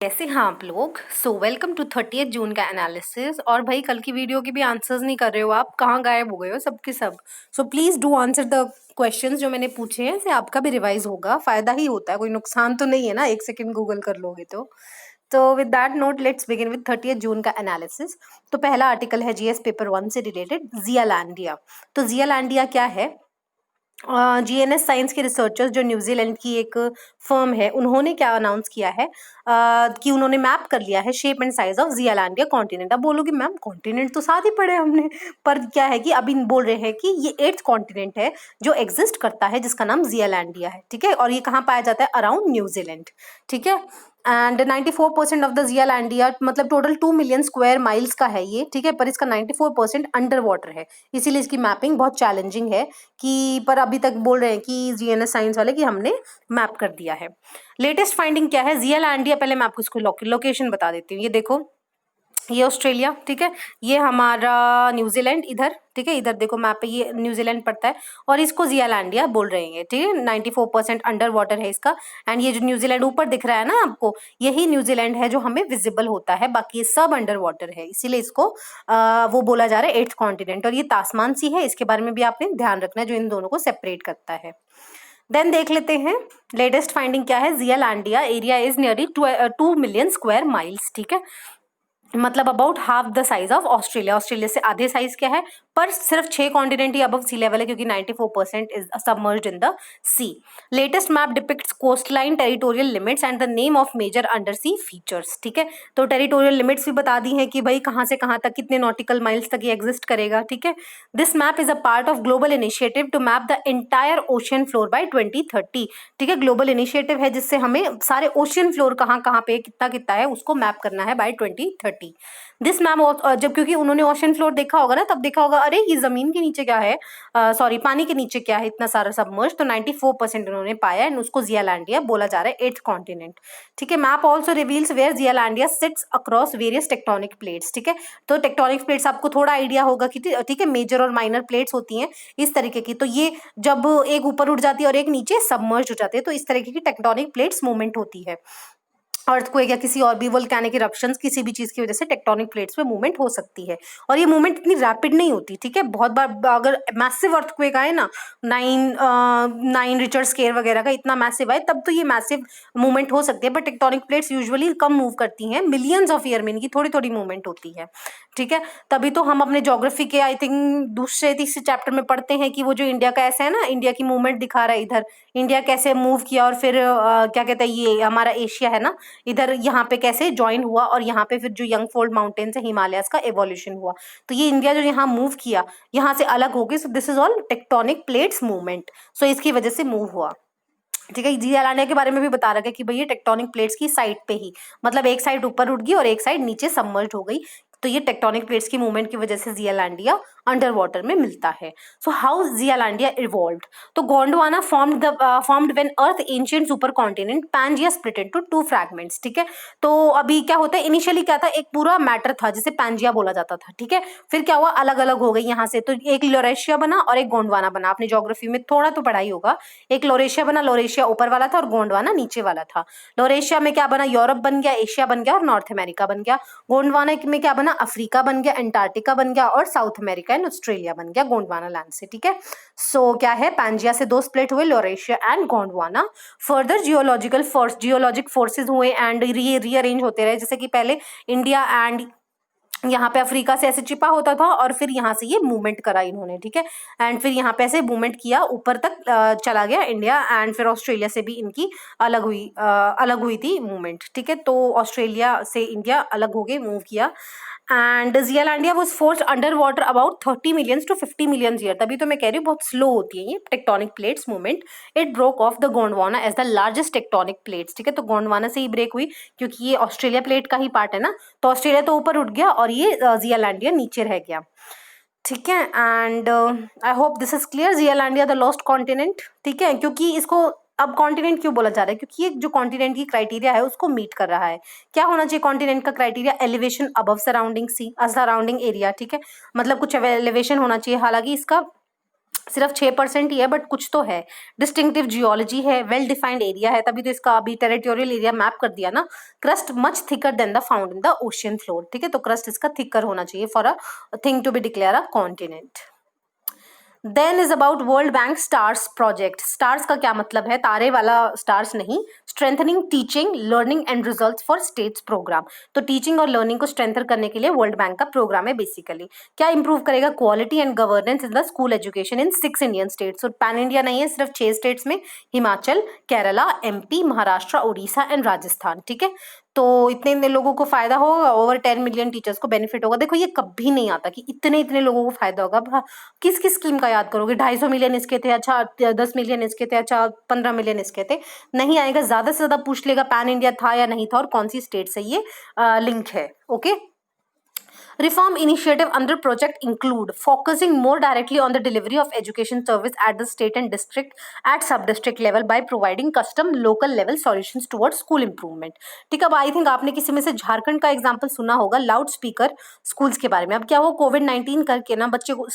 कैसे हैं आप लोग। वेलकम टू 30 जून का एनालिसिस। और भाई कल की वीडियो के भी आंसर्स नहीं कर रहे हो, आप कहाँ गायब हो गए हो सबके सब। Please do answer the questions जो मैंने पूछे हैं, इससे आपका भी रिवाइज होगा, फायदा ही होता है, कोई नुकसान तो नहीं है ना, एक सेकंड गूगल कर लोगे तो with that note let's begin with 30 जून का एनालिसिस। तो पहला आर्टिकल है जीएस पेपर 1 से रिलेटेड, जियालैंडिया। तो जियालैंडिया क्या है? जीएनएस साइंस के रिसर्चर्स जो न्यूजीलैंड की एक फर्म है, उन्होंने क्या अनाउंस किया है कि उन्होंने मैप कर लिया है shape and size of Zealandia continent. अब बोलोगे मैम कॉन्टिनेंट तो साथ ही पढ़े हमने, पर क्या है कि अभी बोल रहे हैं कि ये 8th कॉन्टिनेंट है जो एग्जिस्ट करता है, जिसका नाम जियालैंडिया है। ठीक है, और ये कहाँ पाया जाता है? Around New Zealand. ठीक है, एंड 94% ऑफ द जियालैंडिया, मतलब टोटल 2 मिलियन स्क्वायर माइल्स का है ये। ठीक है, पर इसका 94% अंडर वाटर है, इसीलिए इसकी मैपिंग बहुत चैलेंजिंग है कि, पर अभी तक बोल रहे हैं कि जीएनएस साइंस वाले कि हमने मैप कर दिया है। लेटेस्ट फाइंडिंग क्या है जियालैंडिया? पहले मैं आपको इसको लोकेशन बता देती हूँ। ये देखो, ये ऑस्ट्रेलिया, ठीक है, ये हमारा न्यूजीलैंड इधर, ठीक है, इधर देखो मैप पे ये न्यूजीलैंड पड़ता है और इसको जियालैंडिया बोल रहे हैं। ठीक है, 94% अंडर वाटर है इसका। एंड ये जो न्यूजीलैंड ऊपर दिख रहा है ना आपको, यही न्यूजीलैंड है जो हमें विजिबल होता है, बाकी ये सब अंडर वाटर है, इसीलिए इसको वो बोला जा रहा है 8th कॉन्टिनेंट। और ये तासमान सी है, इसके बारे में भी आपने ध्यान रखना है, जो इन दोनों को सेपरेट करता है। देन देख लेते हैं लेटेस्ट फाइंडिंग क्या है। Zealandia area is nearly 2 million square miles. ठीक है, मतलब about half the size of Australia. Australia से आधे साइज क्या है, पर सिर्फ 6 कॉन्टिनेंट ही अबव सी लेवल है, क्योंकि 94% is submerged in the sea. Latest map depicts coastline, territorial limits and the name of major undersea features. ठीक है, तो टेरिटोरियल लिमिट्स भी बता दी हैं कि भाई कहाँ से कहाँ तक, कितने नॉटिकल माइल्स तक ये एग्जिस्ट करेगा। ठीक है, this map is a part of global initiative to map the entire ocean floor by 2030। ठीक है, ग्लोबल इनिशिएटिव है जिससे हमें सारे ओशियन फ्लोर कहाँ कहाँ पे कितना कितना है उसको मैप करना है बाय 2030। दिस मैम, जब क्योंकि उन्होंने ओशन फ्लोर देखा होगा ना, तब देखा होगा अरे ये जमीन के नीचे क्या है, सॉरी पानी के नीचे क्या है इतना सारा सबमर्ज, तो 94% उन्होंने पाया एंड उसको जियालैंडिया बोला जा रहा है, 8th कॉन्टिनेंट। ठीक है, map also reveals where Zealandia sits across various tectonic plates. ठीक है, तो टेक्टोनिक प्लेट्स आपको थोड़ा आइडिया होगा कि ठीक है, मेजर और माइनर प्लेट्स होती हैं इस तरीके की, तो ये जब एक ऊपर उठ जाती है और एक नीचे सबमर्ज हो जाती है, तो इस तरीके की टेक्टोनिक प्लेट्स मूवमेंट होती है। अर्थक्वेक या किसी और भी वोल्केनिक इरप्शंस, किसी भी चीज की वजह से टेक्टोनिक प्लेट्स पे मूवमेंट हो सकती है, और ये मूवमेंट इतनी रैपिड नहीं होती। ठीक है, बहुत बार अगर मैसिव अर्थक्वेक आए ना, 9 रिक्टर स्केल वगैरह का इतना मैसिव आए, तब तो ये मैसिव मूवमेंट हो सकती है, but tectonic plates usually come move करती हैं, मिलियंस ऑफ ईयर में इनकी थोड़ी थोड़ी मूवमेंट होती है। ठीक है, तभी तो हम अपने ज्योग्राफी के आई थिंक दूसरे तीसरे चैप्टर में पढ़ते हैं कि वो जो इंडिया का ऐसा है ना, इंडिया की मूवमेंट दिखा रहा है इधर, इंडिया कैसे मूव किया, और फिर क्या कहते हैं, ये हमारा एशिया है ना, इधर यहाँ पे कैसे ज्वाइन हुआ, और यहाँ पे फिर जो यंग फोल्ड माउंटेन्स है, हिमालयस का एवोल्यूशन हुआ, तो ये इंडिया जो यहाँ मूव किया, यहाँ से अलग हो गई, so this is all tectonic plates movement, so इसकी वजह से मूव हुआ। ठीक है, जियालैंडिया के बारे में भी बता रखा है कि भाई ये टेक्टोनिक प्लेट्स की साइड पे ही, मतलब एक साइड ऊपर उठ गई और एक साइड नीचे सबमर्ज हो गई, तो ये टेक्टोनिक प्लेट्स की मूवमेंट की वजह से जियालैंडिया अंडर वाटर में मिलता है। So how Zealandia evolved? तो Gondwana formed when earth ancient super continent Pangaea split into 2 fragments. ठीक है, तो अभी क्या होता है, इनिशियली क्या था, एक पूरा मैटर था जिसे पैंजिया बोला जाता था। ठीक है, फिर क्या हुआ, अलग अलग हो गई यहाँ से, तो एक लोरेशिया बना और एक गोंडवाना बना। आपने ज्योग्राफी में थोड़ा तो पढ़ाई होगा, एक लोरेशिया बना, लोरेशिया ऊपर वाला था और गोंडवाना नीचे वाला था। लोरेशिया में क्या बना, यूरोप बन गया, एशिया बन गया और नॉर्थ अमेरिका बन गया। गोंडवाना में क्या बना, अफ्रीका बन गया, अंटार्कटिका बन गया और साउथ अमेरिका एंड ऑस्ट्रेलिया बन गया गोंडवाना लैंड से। ठीक है, सो क्या है, पैंजिया से 2 स्प्लिट हुए, Laurasia and Gondwana. Further geologic forces हुए एंड रीअरेंज होते रहे, जैसे कि पहले इंडिया एंड यहाँ पे अफ्रीका से ऐसे चिपा होता था, और फिर यहाँ से ये मूवमेंट करा इन्होंने। ठीक है, एंड फिर यहाँ पे ऐसे मूवमेंट किया, ऊपर तक चला गया इंडिया, एंड फिर ऑस्ट्रेलिया से भी इनकी अलग हुई थी मूवमेंट। ठीक है, तो ऑस्ट्रेलिया से इंडिया अलग हो गए, मूव किया, and Zealandia was forced under water about 30 million to 50 million year. तभी तो मैं कह रही हूँ बहुत स्लो होती है ये tectonic plates movement. It broke off the Gondwana as the largest tectonic plates. ठीक है, तो गोंडवाना से ही ब्रेक हुई, क्योंकि ये ऑस्ट्रेलिया प्लेट का ही पार्ट है ना, तो ऑस्ट्रेलिया तो ऊपर उठ गया और ये जियालैंडिया नीचे रह गया। ठीक है, and I hope this is clear. Zealandia the lost continent. ठीक है, क्योंकि इसको अब कॉन्टिनेंट क्यों बोला जा रहा है, क्योंकि ये जो कॉन्टिनेंट की क्राइटेरिया है उसको मीट कर रहा है। क्या होना चाहिए कॉन्टिनेंट का क्राइटेरिया, एलिवेशन अबव सराउंडिंग सी, सराउंडिंग एरिया। ठीक है, मतलब कुछ एलिवेशन होना चाहिए, हालांकि इसका सिर्फ 6% ही है, बट कुछ तो है। डिस्टिंक्टिव जियोलॉजी है, वेल डिफाइंड एरिया है, तभी तो इसका अभी टेरिटोरियल एरिया मैप कर दिया ना। Crust much thicker than the found in the ocean floor, ठीक है, तो क्रस्ट इसका थिकर होना चाहिए for a thing to be declare a continent. Then is about World Bank STARS project. STARS का क्या मतलब है, तारे वाला स्टार्स नहीं, strengthening teaching learning and results for states programme. तो टीचिंग और लर्निंग को स्ट्रेंथन करने के लिए वर्ल्ड बैंक का प्रोग्राम है बेसिकली। क्या इंप्रूव करेगा, quality and governance in the school education in 6 Indian states. और पैन इंडिया नहीं है, सिर्फ 6 स्टेट्स में, हिमाचल, केरला, एमपी, महाराष्ट्र, उड़ीसा एंड राजस्थान, ठीक है। तो इतने इतने लोगों को फायदा होगा, ओवर 10 मिलियन टीचर्स को बेनिफिट होगा। देखो ये कभी नहीं आता कि इतने इतने लोगों को फायदा होगा। किस किस स्कीम का याद करोगे, 250 मिलियन इसके थे, अच्छा 10 मिलियन इसके थे, अच्छा 15 मिलियन इसके थे, नहीं आएगा। ज्यादा से ज्यादा पूछ लेगा पैन इंडिया था या नहीं था और कौन सी स्टेट से ये लिंक है। Okay. Reform initiative under project include focusing more directly on the delivery of education service at the state and district at sub-district level by providing custom local level solutions towards school improvement. ठीक है, अब I think आपने किसी में से झारखंड का example सुना होगा लाउड स्पीकर स्कूल्स के बारे में। अब क्या वो कोविड-19 करके ना बच्चे को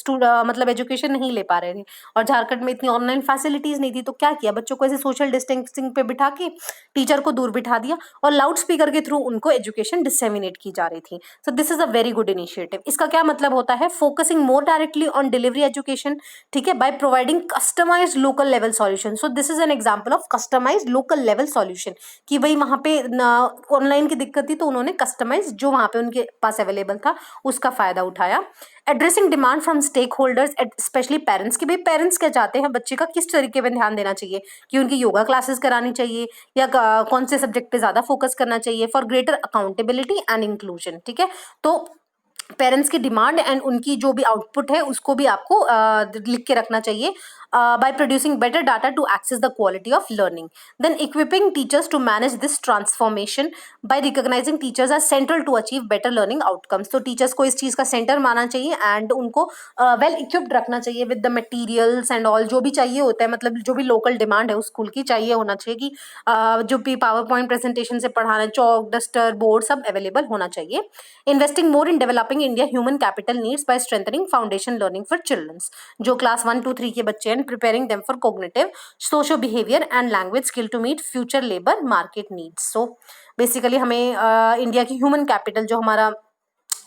मतलब एजुकेशन नहीं ले पा रहे थे और झारखंड में इतनी ऑनलाइन फैसिलिटीज नहीं थी, तो क्या किया, बच्चों को ऐसे सोशल डिस्टेंसिंग पे बिठा के टीचर को दूर बिठा दिया और लाउड स्पीकर के थ्रू उनको एजुकेशन डिसेमिनेट की जा रही थी। So this is a very good initiative. इसका क्या मतलब होता है, focusing more directly on delivery education, ठीक है, by providing customised local level solution. So this is an example of customised local level solution कि भाई वहां पे ऑनलाइन की दिक्कत थी तो उन्होंने कस्टमाइज जो वहां पे उनके पास अवेलेबल था उसका फायदा उठाया। Addressing demand from stakeholders specially parents, कि भाई पेरेंट्स क्या चाहते हैं, बच्चे का किस तरीके में ध्यान देना चाहिए, कि उनकी योगा क्लासेस करानी चाहिए या कौन से सब्जेक्ट पे ज्यादा फोकस करना चाहिए for greater accountability and inclusion, ठीक है। तो पेरेंट्स की डिमांड एंड उनकी जो भी आउटपुट है उसको भी आपको लिख के रखना चाहिए by producing better data to access the quality of learning. Then equipping teachers to manage this transformation by recognizing teachers as central to achieve better learning outcomes. तो teachers को इस चीज का सेंटर मानना चाहिए एंड उनको वेल इक्विप्ड रखना चाहिए with the materials and all जो भी चाहिए होता है, मतलब जो भी लोकल डिमांड है उस स्कूल की चाहिए होना चाहिए कि जो भी पावर पॉइंट प्रेजेंटेशन से पढ़ाना, चौक डस्टर बोर्ड सब अवेलेबल होना चाहिए। Investing more in developing India human capital needs by strengthening foundation learning for childrens, जो क्लास 1 2 3 के बच्चे हैं, preparing them for cognitive, socio-behavior and language skill to meet future labor market needs. So basically हमें India की human capital जो हमारा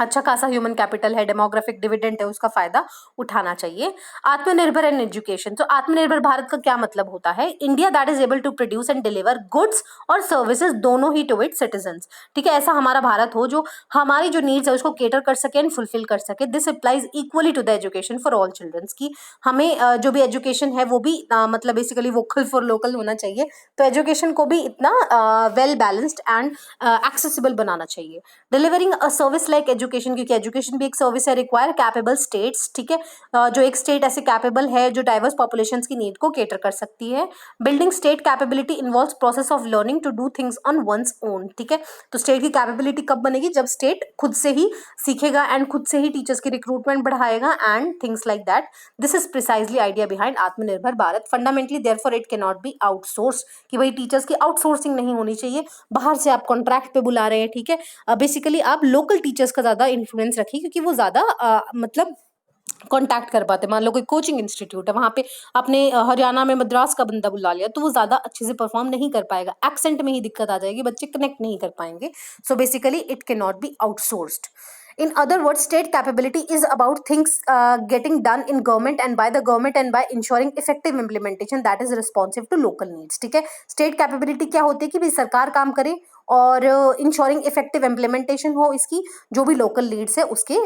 अच्छा खासा ह्यूमन कैपिटल है, डेमोग्राफिक डिविडेंड है, उसका फायदा उठाना चाहिए। आत्मनिर्भर एंड एजुकेशन, तो आत्मनिर्भर भारत का क्या मतलब होता है, India that is able to produce and deliver goods और सर्विसेज दोनों ही टू इट्स सिटीजंस, ठीक है, ऐसा हमारा भारत हो जो हमारी जो नीड्स है उसको केटर कर सके एंड फुलफिल कर सके। This applies equally to the education for all childrens, की हमें जो भी एजुकेशन है वो भी मतलब बेसिकली वोकल फॉर लोकल होना चाहिए, तो एजुकेशन को भी इतना वेल बैलेंस्ड एंड एक्सेसिबल बनाना चाहिए। Delivering a service like education, क्योंकि एजुकेशन भी एक सर्विस है, रिक्वायर कैपेबल स्टेट्स, ठीक है, जो एक स्टेट ऐसे कैपेबल है जो डाइवर्स पॉपुलेशंस की नीड को केटर कर सकती है। Building state capability involves process of learning to do things on one's own, ठीक है, तो स्टेट की कैपेबिलिटी कब बनेगी, जब स्टेट खुद से ही सीखेगा एंड खुद से ही टीचर्स की रिक्रूटमेंट बढ़ाएगा and things like that. This is precisely idea behind Atmanirbhar Bharat. Fundamentally therefore it can not be outsource, कि भाई टीचर्स की आउटसोर्सिंग नहीं होनी चाहिए, बाहर से आप कॉन्ट्रैक्ट पे बुला रहे हैं, ठीक है, बेसिकली आप लोकल टीचर्स का ज्यादा इन्फ्लुएंस रखिए क्योंकि वो ज्यादा मतलब कॉन्टैक्ट कर पाते हैं। मान लो कोई कोचिंग इंस्टीट्यूट है, वहाँ पे आपने हरियाणा में मद्रास का बंदा बुला लिया तो वो ज्यादा अच्छे से परफॉर्म नहीं कर पाएगा, एक्सेंट में ही दिक्कत आ जाएगी, बच्चे कनेक्ट नहीं कर पाएंगे। So basically it can not B outsourced. In other words, state capability is about things getting done in government and by the government and by ensuring effective implementation that is responsive to local needs, ठीक है। state capability क्या होती है कि भाई सरकार काम करे और इंश्योरिंग इफेक्टिव इम्प्लीमेंटेशन हो इसकी, जो भी लोकल नीड्स है उसके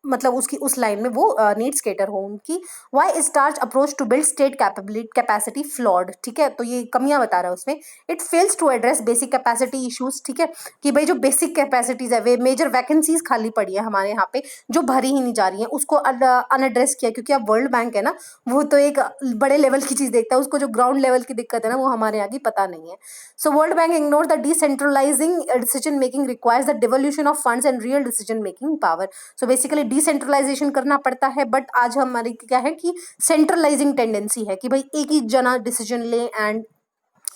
मतलब उसकी उस लाइन में वो नीड्स केटर हो उनकी। Why is starch approach to build state capacity flawed, ठीक है, तो ये कमियां बता रहा है उसमें। It fails to address basic capacity issues, ठीक है, कि भाई जो बेसिक कैपेसिटीज है वे मेजर वैकेंसीज खाली पड़ी है हमारे यहाँ पे जो भरी ही नहीं जा रही है, उसको अनएड्रेस किया, क्योंकि अब वर्ल्ड बैंक है ना, वो तो एक बड़े लेवल की चीज देखता है, उसको जो ग्राउंड लेवल की दिक्कत है ना वो हमारे यहाँ की पता नहीं है। So World Bank ignore the decentralising decision making requires the devolution of funds and real decision making power. So basically decentralisation करना पड़ता है, बट आज हमारी क्या है कि सेंट्रलाइजिंग टेंडेंसी है कि भाई एक ही जना डिसीजन ले एंड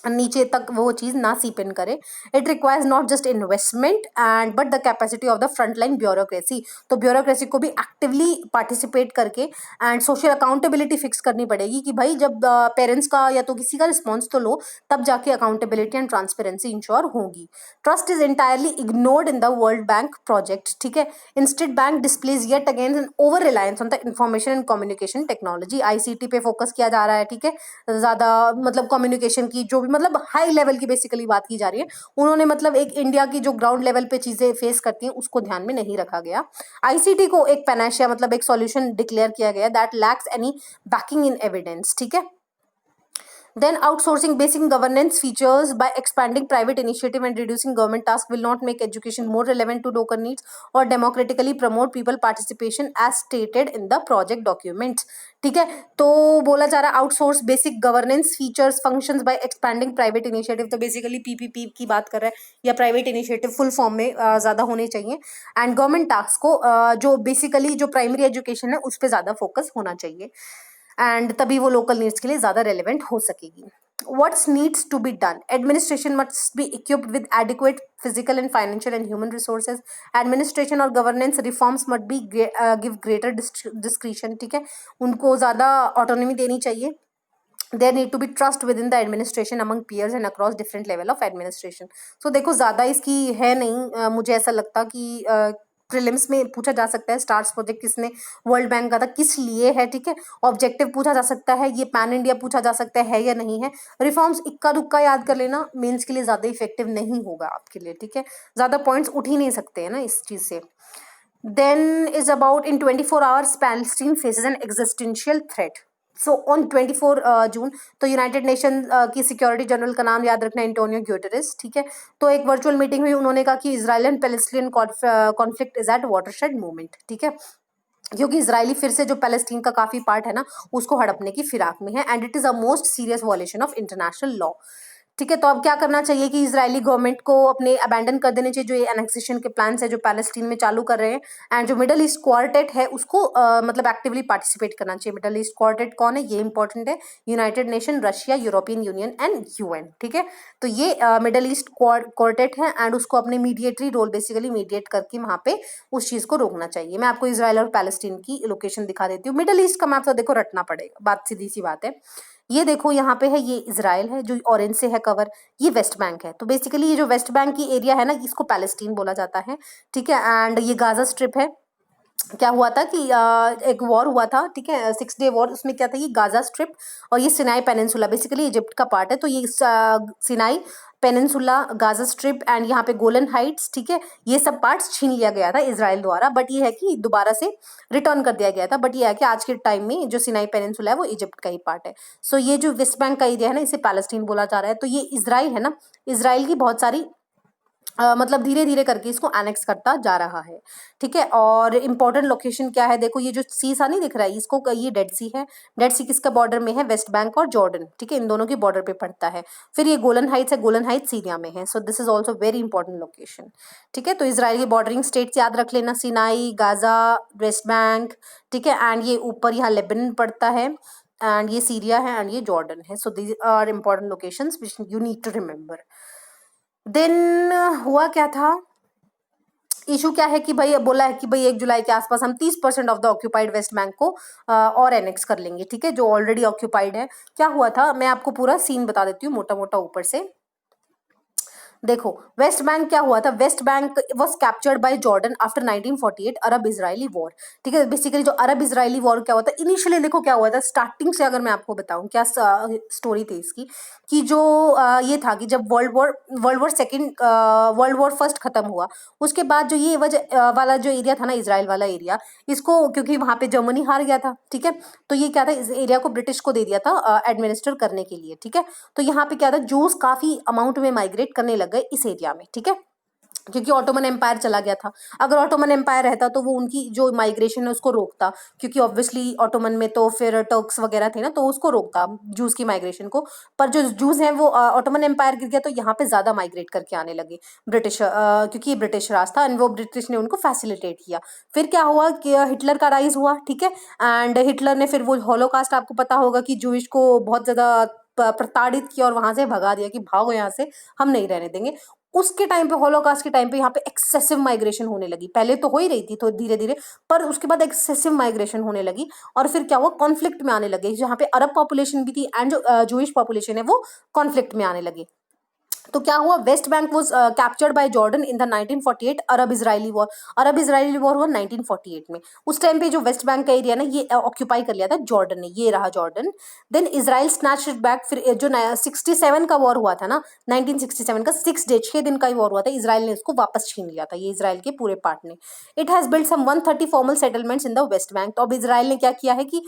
नीचे तक वो चीज़ ना सीप इन करे। It requires not just investment and but the capacity of the front line bureaucracy. तो ब्यूरोक्रेसी को भी एक्टिवली पार्टिसिपेट करके एंड सोशल अकाउंटेबिलिटी फिक्स करनी पड़ेगी कि भाई जब पेरेंट्स का या तो किसी का रिस्पॉन्स तो लो, तब जाके अकाउंटेबिलिटी एंड ट्रांसपेरेंसी इंश्योर होगी। Trust is entirely ignored in the World Bank project, ठीक है। Instead bank displays yet again an over reliance on the information and communication technology. ICT पे फोकस किया जा रहा है, ठीक है, ज्यादा मतलब कम्युनिकेशन की जो भी मतलब हाई लेवल की बेसिकली बात की जा रही है। उन्होंने मतलब एक इंडिया की जो ग्राउंड लेवल पे चीजें फेस करती हैं उसको ध्यान में नहीं रखा गया। आईसीटी को एक पैनाशिया मतलब एक सॉल्यूशन डिक्लेयर किया गया that lakhs any banking in evidence, ठीक है। Then outsourcing basic governance features by expanding private initiative and reducing government tasks will not make education more relevant to local needs or democratically promote people participation as stated in the project documents, ठीक है। तो बोला जा रहा है outsource basic governance features functions by expanding private initiative. तो basically PPP की बात कर रहा है या प्राइवेट इनिशिएटिव फुल फॉर्म में ज्यादा होने चाहिए। एंड गवर्नमेंट टास्क को जो बेसिकली जो प्राइमरी एजुकेशन है उस पर ज्यादा फोकस होना चाहिए एंड तभी वो लोकल नीड्स के लिए ज्यादा रेलिवेंट हो सकेगी। What needs to be done? Administration must be equipped with adequate physical and financial and human resources. Administration और governance reforms must be give greater discretion, ठीक है, उनको ज़्यादा autonomy देनी चाहिए। There need to be trust within the administration among peers and across different level of administration. So देखो ज़्यादा इसकी है नहीं, मुझे ऐसा लगता कि प्रीलिम्स में पूछा जा सकता है स्टार्स प्रोजेक्ट किसने वर्ल्ड बैंक का था, किस लिए है, ठीक है। ऑब्जेक्टिव पूछा जा सकता है, ये पैन इंडिया पूछा जा सकता है या नहीं है। रिफॉर्म्स इक्का दुक्का याद कर लेना मेंस के लिए ज़्यादा इफेक्टिव नहीं होगा आपके लिए, ठीक है। ज़्यादा पॉइंट्स उठ ही नहीं सकते हैं ना इस चीज़ से। Then is about in 24 hours Palestine faces an existential threat. So on 24 जून तो यूनाइटेड नेशन की सिक्योरिटी जनरल का नाम याद रखना एंटोनियो ग्यूटेरेस, ठीक है। तो एक वर्चुअल मीटिंग हुई, उन्होंने कहा कि Israel and Palestinian conflict is at watershed moment, ठीक है, क्योंकि इजरायली फिर से जो पैलेस्टीन का काफी पार्ट है ना उसको हड़पने की फिराक में है and it is a most serious वॉलेशन of international law, ठीक है। तो अब क्या करना चाहिए कि इजरायली गवर्नमेंट को अपने अबैंडन कर देने चाहिए जो ये एनेक्सेशन के प्लान्स है जो पैलेस्टीन में चालू कर रहे हैं। एंड जो मिडल ईस्ट क्वार्टेट है उसको मतलब एक्टिवली पार्टिसिपेट करना चाहिए। मिडल ईस्ट क्वार्टेट कौन है ये इंपॉर्टेंट है, United nation, Russia, European union and UN, ठीक है। तो ये मिडल ईस्ट क्वार्टेट है एंड उसको अपने मीडिएटरी रोल बेसिकली मीडिएट करके वहां पे उस चीज को रोकना चाहिए। मैं आपको इसराइल और पैलेस्टीन की लोकेशन दिखा देती हूँ। मिडल ईस्ट का मैप तो देखो रटना पड़ेगा, बात सीधी सी बात है। ये देखो यहाँ पे है, ये इजराइल है जो ऑरेंज से है कवर, ये वेस्ट बैंक है। तो बेसिकली ये जो वेस्ट बैंक की एरिया है ना इसको पैलेस्टीन बोला जाता है, ठीक है। एंड ये गाजा स्ट्रिप है। क्या हुआ था कि एक वॉर हुआ था, ठीक है, 6 डे वॉर। उसमें क्या था, ये गाजा स्ट्रिप और ये सिनाई पेनिनसुला बेसिकली इजिप्ट का पार्ट है। तो ये Sinai peninsula, Gaza strip and यहाँ पे गोलन हाइट्स, ठीक है, ये सब पार्ट्स छीन लिया गया था इसराइल द्वारा। बट ये है कि दोबारा से रिटर्न कर दिया गया था। बट ये है कि आज के टाइम में जो सिनाई पेनिनसुला है वो इजिप्ट का ही पार्ट है। सो ये जो वेस्ट बैंक का एरिया है ना इसे पैलेस्टीन बोला जा रहा है। तो ये इसराइल है ना, इसराइल की बहुत सारी मतलब धीरे धीरे करके इसको एनेक्स करता जा रहा है, ठीक है। और इम्पोर्टेंट लोकेशन क्या है, देखो ये जो सी सा नहीं दिख रहा है इसको, ये डेड सी है। डेड सी किसका बॉर्डर में है, वेस्ट बैंक और जॉर्डन, ठीक है, इन दोनों के बॉर्डर पे पड़ता है। फिर ये गोलन हाइट्स है, गोलन हाइट्स सीरिया में है। सो this is also very important location, ठीक है। तो इसराइल के बॉर्डरिंग स्टेट्स याद रख लेना, सिनाई, गाजा, वेस्ट बैंक, ठीक है। एंड ये ऊपर यहाँ लेबनान पड़ता है एंड ये सीरिया है एंड ये जॉर्डन है। So these are important locations which you need to remember. Then हुआ क्या था, इशू क्या है कि भाई बोला है कि भाई 1 जुलाई के आसपास हम 30% of the occupied West Bank को और एनेक्स कर लेंगे, ठीक है, जो ऑलरेडी ऑक्यूपाइड है। क्या हुआ था मैं आपको पूरा सीन बता देती हूँ मोटा मोटा ऊपर से। देखो वेस्ट बैंक क्या हुआ था, West Bank was captured by Jordan after 1948 Arab Israeli war, ठीक है। बेसिकली जो अरब इजरायली वॉर क्या हुआ था इनिशियली, देखो क्या हुआ था स्टार्टिंग से अगर मैं आपको बताऊं क्या स्टोरी थी इसकी, कि जो ये था कि जब वर्ल्ड वॉर फर्स्ट खत्म हुआ उसके बाद जो ये वाला जो एरिया था ना इसराइल वाला एरिया, इसको क्योंकि वहां पे जर्मनी हार गया था, ठीक है, तो ये क्या था इस एरिया को ब्रिटिश को दे दिया था एडमिनिस्टर करने के लिए, ठीक है। तो यहाँ पे क्या था जूस काफी अमाउंट में माइग्रेट करने लग गए इस एरिया में, ठीक है, क्योंकि ऑटोमन एम्पायर चला गया था। अगर ऑटोमन एम्पायर रहता तो वो उनकी जो माइग्रेशन है उसको रोकता, क्योंकि ऑब्वियसली ऑटोमन में तो फिर टर्क्स वगैरह थे ना, तो उसको रोकता जूस की माइग्रेशन को। पर जो जूस हैं वो ऑटोमन एम्पायर गिर गया तो यहाँ पे ज्यादा माइग्रेट करके आने लगे ब्रिटिश, क्योंकि ये ब्रिटिश राज था एंड वो ब्रिटिश ने उनको फैसिलिटेट किया। फिर क्या हुआ कि हिटलर का राइज हुआ, ठीक है, एंड हिटलर ने फिर वो हॉलोकास्ट, आपको पता होगा कि जूइश को बहुत ज्यादा प्रताड़ित किया और वहां से भगा दिया कि भागो यहाँ से, हम नहीं रहने देंगे। उसके टाइम पे, हॉलोकास्ट के टाइम पे यहाँ पे एक्सेसिव माइग्रेशन होने लगी। पहले तो हो ही रही थी तो धीरे धीरे, पर उसके बाद एक्सेसिव माइग्रेशन होने लगी और फिर क्या हुआ, कॉन्फ्लिक्ट में आने लगे। जहाँ पे अरब पॉपुलेशन भी थी एंड जो जूइश पॉपुलेशन है वो कॉन्फ्लिक्ट में आने लगे। तो क्या हुआ, West Bank was captured by Jordan in the 1948 Arab Israeli war. Arab Israeli war हुआ 1948 में। उस टाइम पे जो वेस्ट बैंक का एरिया ना, ये ऑक्यूपाई कर लिया था जॉर्डन ने, ये रहा Jordan. Then Israel snatched it back. फिर जो 67 का वॉर हुआ था ना, 1967 का 6 दिन का ही वॉर हुआ था, इजराइल ने इसको वापस छीन लिया था, ये इजराइल के पूरे पार्ट ने। It has built some 130 formal settlements in the West Bank. तो अब इजराइल ने क्या किया है कि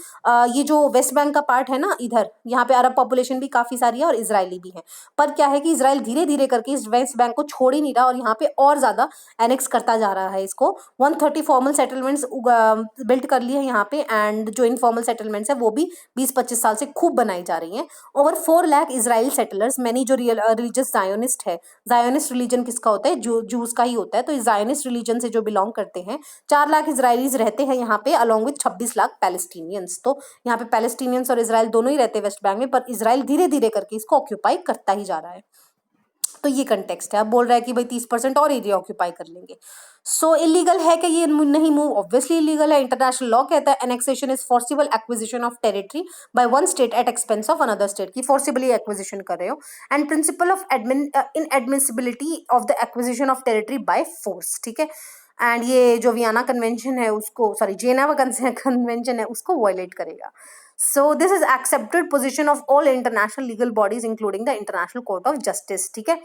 ये जो वेस्ट बैंक का पार्ट है ना, इधर यहाँ पे अरब पॉपुलेशन भी काफी सारी है और इजरायली भी है, पर क्या है कि इजराइल धीरे धीरे करके इस वेस्ट बैंक को छोड़ ही नहीं रहा और यहाँ पे और ज्यादा एनेक्स करता जा रहा है इसको। 130 फॉर्मल सेटलमेंट्स बिल्ट कर लिए हैं यहाँ पे, एंड जो इनफॉर्मल सेटलमेंट्स है वो भी 20-25 साल से खूब बनाई जा रही हैं। Over 4 lakh Israel settlers, many जो रिलीजियस जायोनिस्ट है, जायोनिस्ट रिलीजन किसका होता है, जूस का ही होता है, तो जायोनिस्ट रिलीजन से जो बिलोंग करते हैं, 4 लाख इजराइलीज रहते हैं यहाँ पे, अलॉन्ग विद 26 लाख पैलेस्टीनियंस। तो यहाँ पे पैलेस्टीनियंस और इसराइल दोनों ही रहते हैं वेस्ट बैंक में, पर इसराइल धीरे धीरे करके इसको ऑक्यूपाई करता ही जा रहा है। तो ये कंटेक्स्ट है। अब बोल रहा है कि भाई 30% और एरिया ऑक्यूपाई कर लेंगे। सो इलीगल है कि ये नहीं मूव, ऑब्वियसली इलीगल है। इंटरनेशनल लॉ कहता है annexation is forcible acquisition of territory by one state at expense of another state, की फोर्सिबली एक्विजिशन कर रहे हो। And principle of inadmissibility of the acquisition of territory by force, ठीक है। And ये जो वियना कन्वेंशन है उसको, सॉरी जेनेवा कन्वेंशन है उसको वायलेट करेगा। So this is accepted position of all international legal bodies including the International Court of Justice, ठीक है।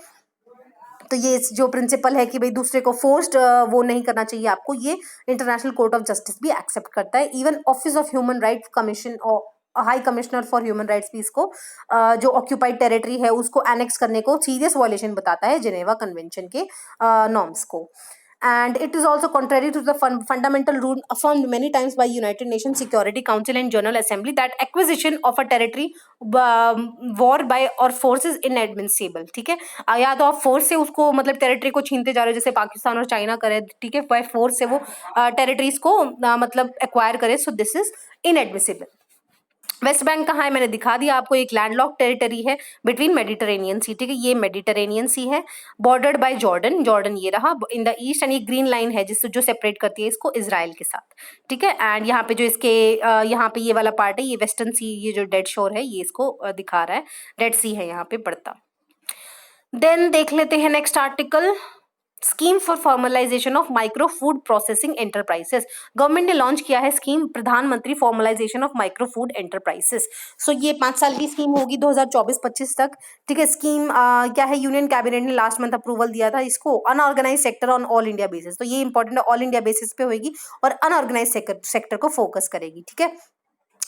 तो ये जो प्रिंसिपल है कि भाई दूसरे को फोर्स्ड वो नहीं करना चाहिए आपको, ये इंटरनेशनल कोर्ट ऑफ जस्टिस भी एक्सेप्ट करता है। Even office of human rights commission और high commissioner for human rights भी इसको जो ऑक्यूपाइड टेरिटरी है उसको एनेक्स करने को सीरियस वायलेशन बताता है जेनेवा कन्वेंशन के नॉर्म्स को। And it is also contrary to the fundamental rule affirmed many times by United Nations Security Council and General Assembly that acquisition of a territory war by or force is inadmissible, ठीक है। या तो आप force से उसको मतलब territory को छीनते जा रहे हो, जैसे पाकिस्तान और चाइना करे, ठीक है, बाय फोर्स से वो टेरिटरीज को मतलब एक्वायर करे, सो this is inadmissible. West Bank कहाँ है मैंने दिखा दिया आपको, एक लैंडलॉक टेरिटरी है बिटवीन मेडिटरेनियन सी, ठीक है, ये मेडिटरेनियन सी है, बॉर्डर्ड बाय जॉर्डन, जॉर्डन ये रहा इन द ईस्ट, एंड ये ग्रीन लाइन है जिससे जो सेपरेट करती है इसको इजराइल के साथ, ठीक है। एंड यहाँ पे जो इसके यहाँ पे ये वाला पार्ट है, ये वेस्टर्न सी, ये जो डेड शोर है ये इसको दिखा रहा है, डेड सी है यहाँ पे पड़ता। देन देख लेते हैं next article, scheme for formalisation of micro food processing enterprises. Government ने लॉन्च किया है scheme Pradhan Mantri formalisation of micro food enterprises. So ये 5 साल की स्कीम होगी 2024-25 तक, ठीक है। स्कीम क्या है, यूनियन कैबिनेट ने लास्ट मंथ अप्रूवल दिया था इसको, unorganised sector on all India basis, तो ये इंपॉर्टेंट है, ऑल इंडिया बेसिस पे होगी और अनऑर्गेनाइज सेक्टर को फोकस करेगी, ठीक है।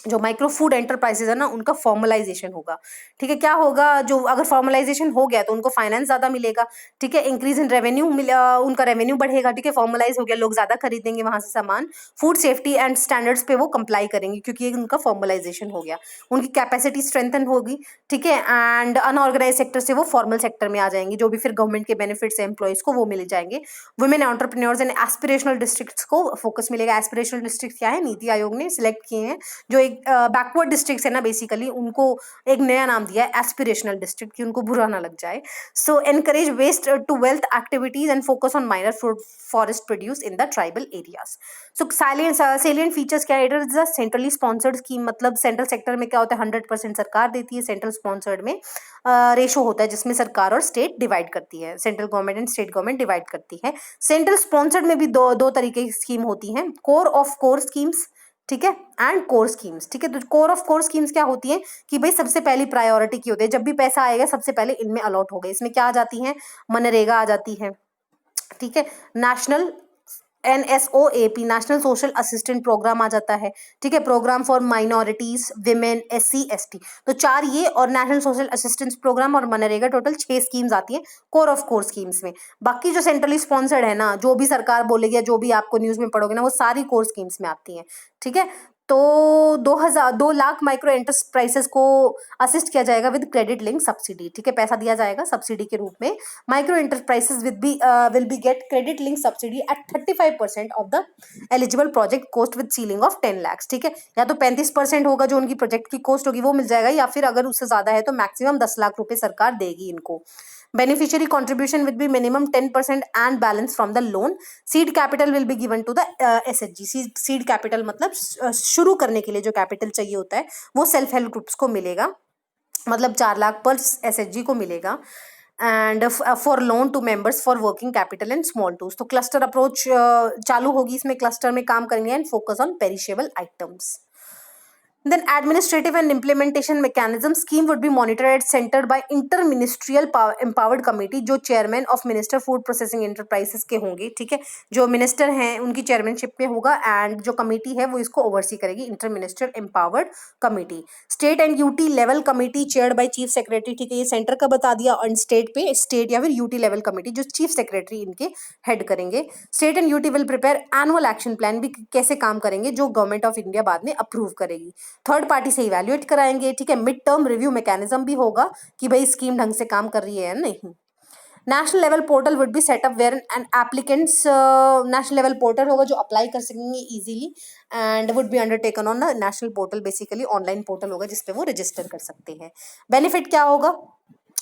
जो माइक्रो फूड एंटरप्राइजेज है ना उनका फॉर्मलाइजेशन होगा, ठीक है। क्या होगा, जो अगर फॉर्मलाइजेशन हो गया तो उनको फाइनेंस ज्यादा मिलेगा, ठीक है, इंक्रीज इन रेवेन्यू उनका रेवेन्यू बढ़ेगा, ठीक है, फॉर्मलाइज हो गया, लोग ज्यादा खरीदेंगे वहां से सामान, फूड सेफ्टी एंड स्टैंडर्ड्स पे वो कंप्लाई करेंगे क्योंकि ये उनका फॉर्मलाइजेशन हो गया, उनकी कैपेसिटी स्ट्रेंथन होगी, ठीक है। एंड अनऑर्गेनाइज सेक्टर से वो फॉर्मल सेक्टर में आ जाएंगे, जो भी फिर गवर्नमेंट के बेनिफिट्स है एम्प्लॉयज को वो मिल जाएंगे। Women entrepreneurs and aspirational districts को फोकस मिलेगा। एस्पिरेशनल डिस्ट्रिक्ट क्या है, नीति आयोग ने सिलेक्ट किए हैं, जो एक बैकवर्ड डिस्ट्रिक्ट है ना बेसिकली, उनको एक नया नाम दिया है एस्पिरेशनल डिस्ट्रिक्ट, कि उनको बुरा ना लग जाए। So encourage waste to wealth activities and focus on minor forest produce in the tribal areas. So salient features क्या है, it is a centrally sponsored scheme, मतलब सेंट्रल सेक्टर में क्या होता है 100% सरकार देती है, सेंट्रल स्पॉन्सर्ड में रेशो होता है जिसमें सरकार और स्टेट डिवाइड करती है, central government and state government divide करती है। सेंट्रल स्पॉन्सर्ड में भी दो तरीके की स्कीम होती हैं, कोर ऑफ कोर स्कीम्स, ठीक है, एंड कोर स्कीम्स, ठीक है। तो कोर ऑफ कोर स्कीम्स क्या होती है कि भाई सबसे पहली प्रायोरिटी की होती है, जब भी पैसा आएगा सबसे पहले इनमें अलॉट हो गए। इसमें क्या आ जाती है, मनरेगा आ जाती है, ठीक है, national NSOAP national social assistant program आ जाता है, ठीक है, program for minorities, women, SC ST, तो 4 ये और नेशनल सोशल असिस्टेंस प्रोग्राम और मनरेगा, टोटल 6 स्कीम्स आती हैं कोर ऑफ कोर स्कीम्स में। बाकी जो सेंट्रली स्पॉन्सर्ड है ना, जो भी सरकार बोलेगी, जो भी आपको न्यूज में पढ़ोगे ना, वो सारी कोर स्कीम्स में आती हैं, ठीक है। तो 2 लाख माइक्रो एंटरप्राइजेस को असिस्ट किया जाएगा विद क्रेडिट लिंक सब्सिडी, ठीक है, पैसा दिया जाएगा सब्सिडी के रूप में। Micro enterprises will be get credit link subsidy at 35% of the eligible project cost with ceiling of 10 lakh, ठीक है। या तो 35% होगा जो उनकी प्रोजेक्ट की कॉस्ट होगी वो मिल जाएगा, या फिर अगर उससे ज्यादा है तो मैक्सिमम 10 लाख रुपए सरकार देगी इनको। Beneficiary contribution will be minimum 10% and balance from the loan. Seed capital will be given to the SHG. Seed capital मतलब शुरू करने के लिए जो कैपिटल चाहिए होता है वो सेल्फ हेल्प ग्रुप्स को मिलेगा, मतलब 4 लाख पर SHG को मिलेगा। And for loan to members for working capital and small tools. तो क्लस्टर अप्रोच चालू होगी, इसमें क्लस्टर में काम करेंगे and focus on perishable items. Then administrative and implementation mechanism scheme would be monitored and centered by interministerial empowered committee, जो chairman of minister food processing enterprises के होंगे, ठीक है, जो मिनिस्टर हैं उनकी चेयरमैनशिप में होगा, एंड जो कमेटी है वो इसको ओवरसी करेगी, inter minister empowered committee. State and UT level committee chaired by chief secretary, ठीक है, ये सेंटर का बता दिया, और स्टेट पे स्टेट या फिर यूटी लेवल कमेटी जो चीफ सेक्रेटरी इनके हेड करेंगे। State and UT will prepare annual action plan, भी कैसे काम करेंगे जो गवर्नमेंट ऑफ इंडिया बाद में अप्रूव करेगी। थर्ड पार्टी से इवैल्यूएट कराएंगे, ठीक है। मिड टर्म रिव्यू मैकेनिज्म भी होगा कि भाई स्कीम ढंग से काम कर रही है या नहीं। National level portal would be set up where and applicants, national level portal होगा जो अप्लाई कर सकेंगे easily, and would be undertaken on the national portal, basically online portal होगा जिसपे वो रजिस्टर कर सकते हैं। बेनिफिट क्या होगा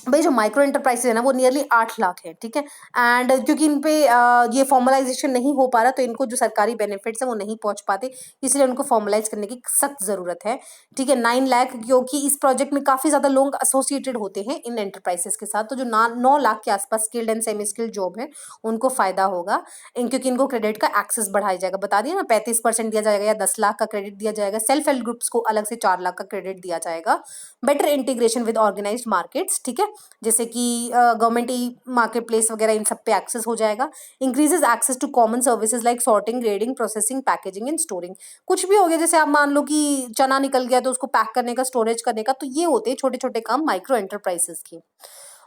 भाई, जो माइक्रो एंटरप्राइजेज है ना वो नियरली 8 लाख है, ठीक है, एंड क्योंकि इन पे ये फॉर्मलाइजेशन नहीं हो पा रहा तो इनको जो सरकारी बेनिफिट्स है वो नहीं पहुंच पाते, इसलिए उनको फॉर्मलाइज करने की सख्त जरूरत है, ठीक है। 9 लाख, क्योंकि इस प्रोजेक्ट में काफी ज्यादा लोग एसोसिएटेड होते हैं इन एंटरप्राइजेस के साथ, तो जो 9 लाख के आसपास skilled and semi skilled job है उनको फायदा होगा, क्योंकि इनको क्रेडिट का एक्सेस बढ़ाया जाएगा, बता दिया ना 35% दिया जाएगा या 10 लाख का क्रेडिट दिया जाएगा। सेल्फ हेल्प ग्रुप्स को अलग से 4 लाख का क्रेडिट दिया जाएगा। Better integration with organised markets, ठीक है, जैसे कि गवर्नमेंट ई मार्केट प्लेस वगैरह इन सब पे एक्सेस हो जाएगा। Increases access to common services like sorting, grading, processing, packaging and storing. कुछ भी हो गया, जैसे आप मान लो कि चना निकल गया तो उसको पैक करने का, स्टोरेज करने का, तो ये होते हैं छोटे छोटे काम माइक्रो एंटरप्राइजेस के।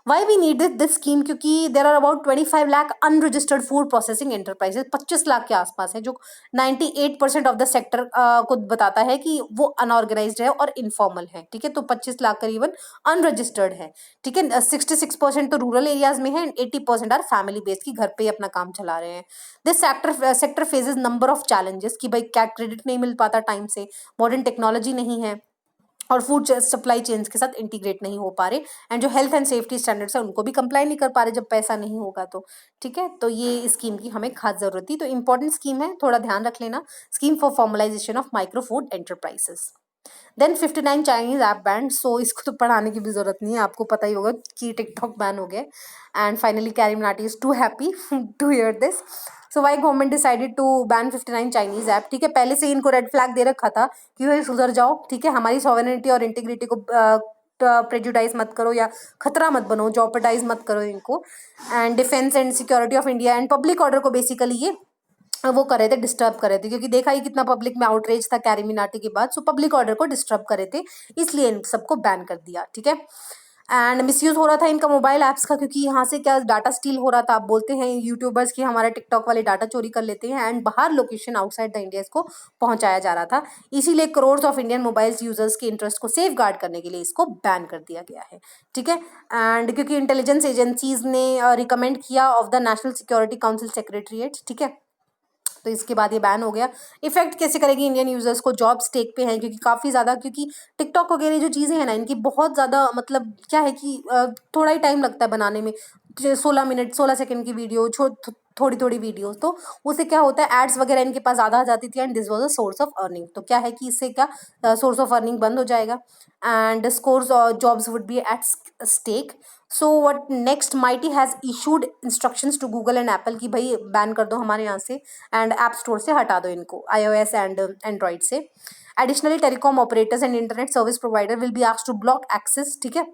Why we need this scheme, क्योंकि there are about 25 lakh unregistered food processing enterprises, 25 lakh के आसपास है, जो 98% ऑफ द सेक्टर को बताता है कि वो अनऑर्गेनाइज्ड है और इनफॉर्मल है, ठीक है। तो 25 लाख करीबन अनरजिस्टर्ड है, ठीक है। 66% तो रूरल एरियाज में है एंड 80% आर फैमिली बेस्ड, की घर पे ही अपना काम चला रहे हैं। This sector phases number of challenges, कि भाई क्या क्रेडिट नहीं मिल पाता टाइम से, मॉडर्न टेक्नोलॉजी नहीं है, और फूड सप्लाई चेन्स के साथ इंटीग्रेट नहीं हो पा रहे, एंड जो हेल्थ एंड सेफ्टी स्टैंडर्ड्स है उनको भी कंप्लाई नहीं कर पा रहे जब पैसा नहीं होगा तो, ठीक है। तो ये स्कीम की हमें खास जरूरत थी, तो इंपॉर्टेंट स्कीम है, थोड़ा ध्यान रख लेना। Scheme for formalisation of micro food enterprises. Then 59 Chinese app banned, so इसको तो पढ़ाने की भी जरूरत नहीं है, आपको पता ही होगा कि टिकटॉक बैन हो गया। And finally Carry Minati is too happy to hear this. So why government decided to ban 59 Chinese app, ठीक है। पहले से इनको रेड फ्लैग दे रखा था कि भाई सुधर जाओ, ठीक है, हमारी सॉवरेनिटी और इंटीग्रिटी को प्रेजुडाइज मत करो या खतरा मत बनो, जॉपर्डाइज मत करो इनको, and defence and security of India and public order को बेसिकली ये वो कर रहे थे, डिस्टर्ब कर रहे थे, क्योंकि देखा ही कितना पब्लिक में आउटरीच था कैरी मिनाटी के बाद, सो पब्लिक ऑर्डर को डिस्टर्ब कर रहे थे, इसलिए इन सबको बैन कर दिया, ठीक है। एंड मिसयूज हो रहा था इनका मोबाइल ऐप्स का, क्योंकि यहाँ से क्या डाटा स्टील हो रहा था, आप बोलते हैं यूट्यूबर्स की हमारा टिकटॉक वाले डाटा चोरी कर लेते हैं, एंड बाहर लोकेशन आउटसाइड द इंडिया इसको पहुंचाया जा रहा था, इसीलिए crore of Indian mobile users के इंटरेस्ट को सेफ गार्ड करने के लिए इसको बैन कर दिया गया है, ठीक है। एंड क्योंकि इंटेलिजेंस एजेंसीज ने रिकमेंड किया of the national security council secretariat, ठीक है, तो इसके बाद ये बैन हो गया। इफेक्ट कैसे करेगी इंडियन यूजर्स को, जॉब स्टेक पे है, क्योंकि काफ़ी ज़्यादा, क्योंकि टिकटॉक वगैरह जो चीज़ें हैं ना इनकी बहुत ज़्यादा, मतलब क्या है कि थोड़ा ही टाइम लगता है बनाने में, 16 सेकंड की वीडियो, थोड़ी थोड़ी वीडियोस, तो उससे क्या होता है एड्स वगैरह इनके पास ज़्यादा आ जाती थी, and this was a source of earning. तो क्या है कि इससे क्या सोर्स ऑफ अर्निंग बंद हो जाएगा, and scores jobs would be at stake. So what next, MeitY has issued instructions to Google and Apple की भाई बैन कर दो हमारे यहाँ से, एंड ऐप स्टोर से हटा दो इनको, iOS एंड एंड्रॉइड से। Additionally telecom operators and internet service provider will be asked to block access, ठीक है,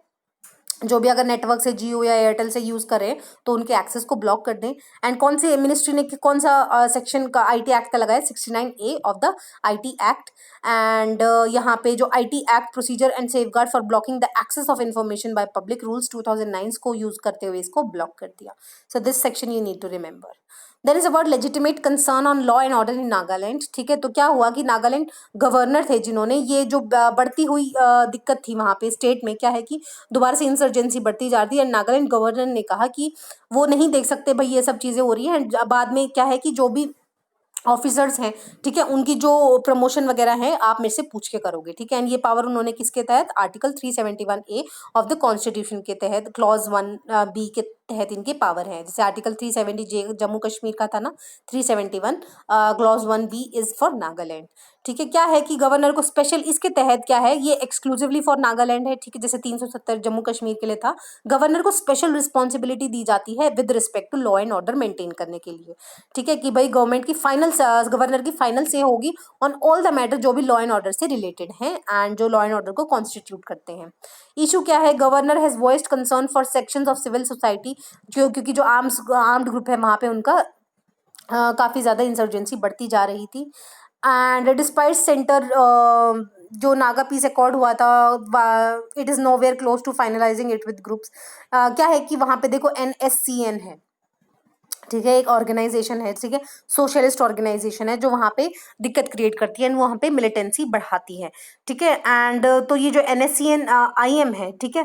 जो भी अगर नेटवर्क से जियो या एयरटेल से यूज करें तो उनके एक्सेस को ब्लॉक कर दें। एंड कौन से मिनिस्ट्री ने कौन सा सेक्शन का आईटी एक्ट का लगाया, 69A of the IT act, and यहाँ पे जो IT act procedure and safeguard for blocking the access of information by public rules 2009 को यूज करते हुए इसको ब्लॉक कर दिया। So this section you need to remember. There is about legitimate concern on law and order in Nagaland. ठीक है, तो क्या हुआ कि नागालैंड गवर्नर थे जिन्होंने ये जो बढ़ती हुई दिक्कत थी वहाँ पे स्टेट में, क्या है कि दोबारा से इंसर्जेंसी बढ़ती जा रही है, एंड नागालैंड गवर्नर ने कहा कि वो नहीं देख सकते भाई ये सब चीज़ें हो रही हैं। बाद में क्या है कि जो भी ऑफिसर्स हैं, ठीक है, उनकी जो प्रमोशन वगैरह है आप मेरे से पूछ के करोगे। ठीक है, एंड ये पावर उन्होंने किसके तहत, article 371A of the constitution के तहत क्लॉज 1B के तहत इनके पावर है। जैसे आर्टिकल 370J जम्मू कश्मीर का था ना, 371 clause 1B is for Nagaland. ठीक है, क्या है कि गवर्नर को स्पेशल इसके तहत क्या है, ये एक्सक्लूसिवली फॉर नागालैंड है। ठीक है, जैसे 370 जम्मू कश्मीर के लिए था, गवर्नर को स्पेशल रिस्पॉन्सिबिलिटी दी जाती है with respect to law and order maintain करने के लिए। ठीक है, कि भाई गवर्नमेंट की फाइनल, गवर्नर की फाइनल से होगी ऑन ऑल द मैटर जो भी लॉ एंड ऑर्डर से रिलेटेड हैं एंड जो लॉ एंड ऑर्डर को कॉन्स्टिट्यूट करते हैं। इशू क्या है, governor has voiced concern for sections of civil society, क्योंकि जो आर्म्ड ग्रुप है वहाँ पे उनका काफ़ी ज़्यादा इंसर्जेंसी बढ़ती जा रही थी। एंड डिस्पाइट सेंटर जो नागा पीस अकॉर्ड हुआ था, it is nowhere close to finalising it with groups. क्या है कि वहाँ पे देखो NSCN है, ठीक है, एक ऑर्गेनाइजेशन है, ठीक है, सोशलिस्ट ऑर्गेनाइजेशन है जो वहाँ पे दिक्कत क्रिएट करती है एंड वहाँ पे मिलिटेंसी बढ़ाती है। ठीक है, एंड तो ये जो NSCN IM है, ठीक है,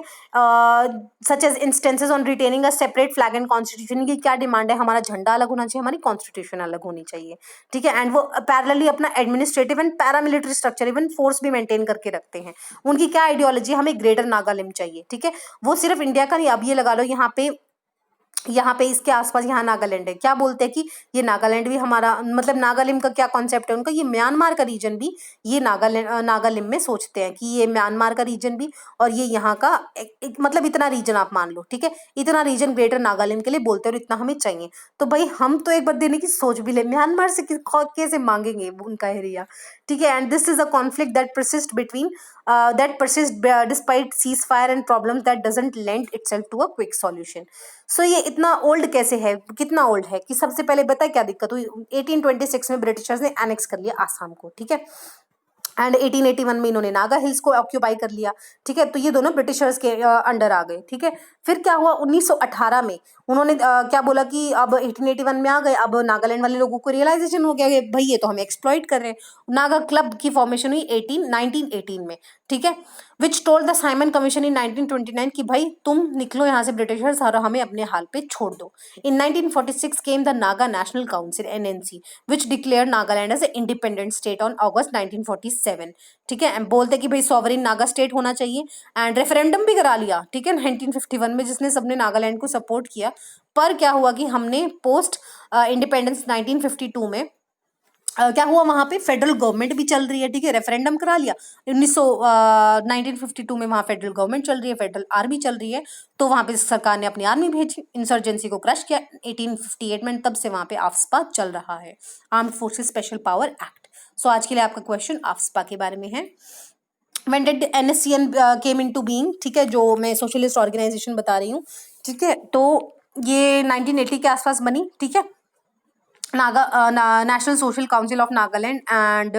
such as instances on retaining a separate flag and constitution, की क्या डिमांड है, हमारा झंडा अलग होना चाहिए, हमारी कॉन्स्टिट्यूशन अलग होनी चाहिए। ठीक है, एंड वो पैरेलली अपना administrative and paramilitary structure even force भी मेंटेन करके रखते हैं। उनकी क्या आइडियोलॉजी, हमें ग्रेटर नागालैंड चाहिए। ठीक है, वो सिर्फ इंडिया का नहीं, अब ये लगा लो यहाँ पे इसके आसपास यहाँ नागालैंड है, क्या बोलते हैं कि ये नागालैंड भी हमारा, मतलब नागालिम का क्या कॉन्सेप्ट है उनका, ये म्यांमार का रीजन भी ये नागालिम में सोचते हैं कि ये म्यांमार का रीजन भी, और ये यहाँ का मतलब इतना रीजन आप मान लो। ठीक है, इतना रीजन ग्रेटर नागालैंड के लिए बोलते हैं और इतना हमें चाहिए। तो भाई हम तो एक बार देने की सोच भी ले, म्यांमार से कैसे मांगेंगे उनका एरिया। ठीक है, and this is a conflict that persist despite cease fire and problem that doesn't lend itself to a quick solution. So ये इतना ओल्ड कैसे है, कितना ओल्ड है कि सबसे पहले पता है क्या दिक्कत हुई, 1826 में ब्रिटिशर्स ने एनेक्स कर लिया आसाम को। ठीक है, एंड 1881 में इन्होंने नागा हिल्स को ऑक्यूपाई कर लिया। ठीक है, तो ये दोनों ब्रिटिशर्स के अंडर आ गए। ठीक है, फिर क्या हुआ, 1918 में उन्होंने क्या बोला कि अब 1881 में आ गए, अब नागालैंड वाले लोगों को रियलाइजेशन हो गया कि भाई ये तो हमें एक्सप्लॉइट कर रहे हैं। नागा क्लब की फॉर्मेशन हुई 1918 में। ठीक है, which told the Simon commission in 1929 कि भाई तुम निकलो यहाँ से ब्रिटिशर्स और हमें अपने हाल पे छोड़ दो। In 1946 came the Naga National Council NNC which declare Nagaland as a independent state on August 1947। ठीक है, बोलते कि भाई सॉवरिन नागा स्टेट होना चाहिए, एंड रेफरेंडम भी करा लिया। ठीक है, 1951 में, जिसने सबने नागालैंड को सपोर्ट किया। पर क्या हुआ कि हमने पोस्ट इंडिपेंडेंस 1952 में क्या हुआ, वहां पे फेडरल गवर्नमेंट भी चल रही है। ठीक है, रेफरेंडम करा लिया 1952 में, वहां फेडरल गवर्नमेंट चल रही है, फेडरल आर्मी चल रही है, तो वहां पे सरकार ने अपनी आर्मी भेजी, इंसर्जेंसी को क्रश किया 1858 में। तब से वहां पे आफ्सपा चल रहा है, armed forces special power act. So आज के लिए आपका क्वेश्चन आफ्सपा के बारे में है। When did NSCN came into being? ठीक है, जो मैं सोशलिस्ट ऑर्गेनाइजेशन बता रही हूँ। ठीक है, तो ये 1980 के आसपास बनी। ठीक है, National Social Council of Nagaland, and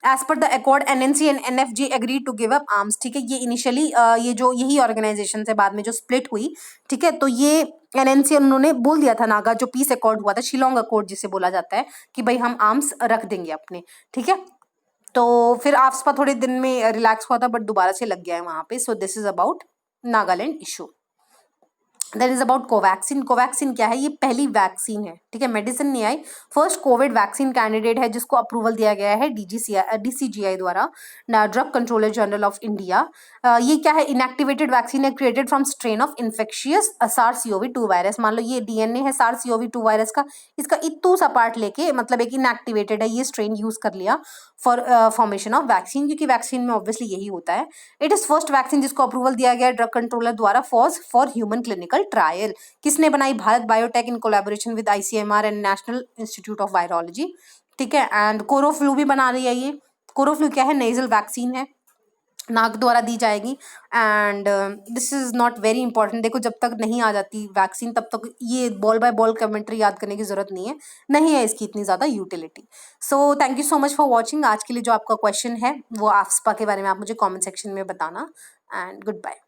as per the accord NNC and NFG agreed to give up arms। ठीक है, ये इनिशियली ये जो यही ऑर्गेनाइजेशन है, बाद में जो स्प्लिट हुई। ठीक है, तो ये NNC उन्होंने बोल दिया था, नागा जो पीस अकॉर्ड हुआ था, शिलोंग अकॉर्ड जिसे बोला जाता है, कि भाई हम आर्म्स रख देंगे अपने। ठीक है, तो फिर आफ्सपा थोड़े दिन में रिलैक्स हुआ था, बट दोबारा से लग गया है वहां पे। सो this is about Nagaland issue. That is about Covaxin. Covaxin क्या है, ये पहली वैक्सीन है। ठीक है, मेडिसिन नहीं आई, फर्स्ट कोविड वैक्सीन कैंडिडेट है जिसको अप्रूवल दिया गया है DCGI द्वारा, drug controller general of India. ये क्या है, इनएक्टिवेटेड वैक्सीन है, created from strain of infectious SARS-CoV-2 virus. मान लो ये DNA है SARS-CoV-2 वायरस का, इसका इतू सा पार्ट लेके, मतलब एक इनएक्टिवेटेड है, ये स्ट्रेन यूज कर लिया फॉर फॉर्मेशन ऑफ वैक्सीन, क्योंकि वैक्सीन में ऑब्वियसली यही होता है। इट इज फर्स्ट वैक्सीन जिसको अप्रूवल दिया गया ड्रग कंट्रोलर द्वारा फॉर ह्यूमन क्लिनिकल ट्रायल। किसने बनाई, Bharat biotech in collaboration with ICMR and national institute of virology. ठीक है, एंड कोरोफ्लू भी बना रही है ये। कोरोफ्लू क्या है, नेजल वैक्सीन है, नाक द्वारा दी जाएगी। And this is not very important. देखो, जब तक नहीं आ जाती वैक्सीन तब तक ये बॉल बाय बॉल कमेंट्री याद करने की जरूरत नहीं है इसकी इतनी ज़्यादा utility. So thank you so much for watching. आज के लिए जो आपका क्वेश्चन है वो आफ्सपा के बारे में आप मुझे कॉमेंट सेक्शन में बताना, एंड गुड बाय।